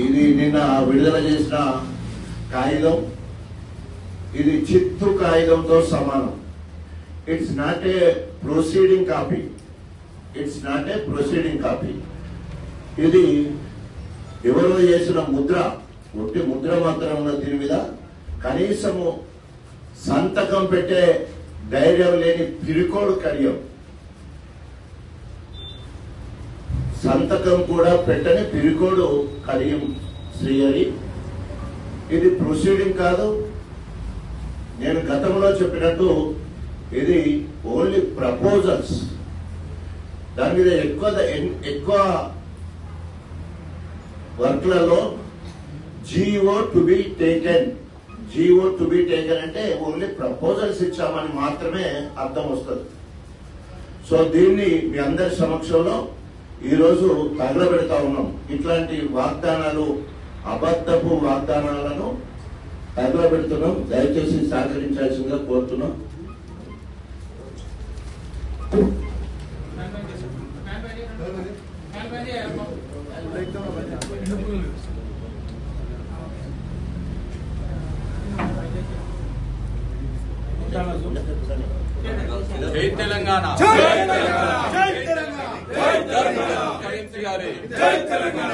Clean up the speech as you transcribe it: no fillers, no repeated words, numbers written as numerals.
ఇది నిన్న విడుదల చేసిన కాగితం ఇది చిత్తు కాగితంతో సమానం. It's not a proceeding copy. It's not a proceeding copy. ఇది ఎవరో చేసిన ముద్ర, ఒట్టి ముద్ర మాత్రం ఉన్న దీని మీద కనీసము సంతకం పెట్టే ధైర్యం లేని పిరికోడు కడియం. సంతకం కూడా పెట్టని పిరికోడు కడియం శ్రీహరి. ఇది ప్రొసీడింగ్ కాదు. నేను గతంలో చెప్పినట్టు ఇది ఓన్లీ ప్రపోజల్స్. దాని మీద ఎక్కువ వర్క్లలో జీఓ టు బి టేకెన్ అంటే ఓన్లీ ప్రపోజల్స్ ఇచ్చామని మాత్రమే అర్థం వస్తుంది. సో దీన్ని మీ అందరి సమక్షంలో ఈరోజు తగలబెడతా ఉన్నాం. ఇట్లాంటి వాగ్దానాలు, అబద్ధపు వాగ్దానాలను తగలబెడుతున్నాం. దయచేసి సహకరించాల్సిందిగా కోరుతున్నాం. జై తెలంగాణ, జై తెలంగాణ, జై తెలంగాణ, జై తెలంగాణ.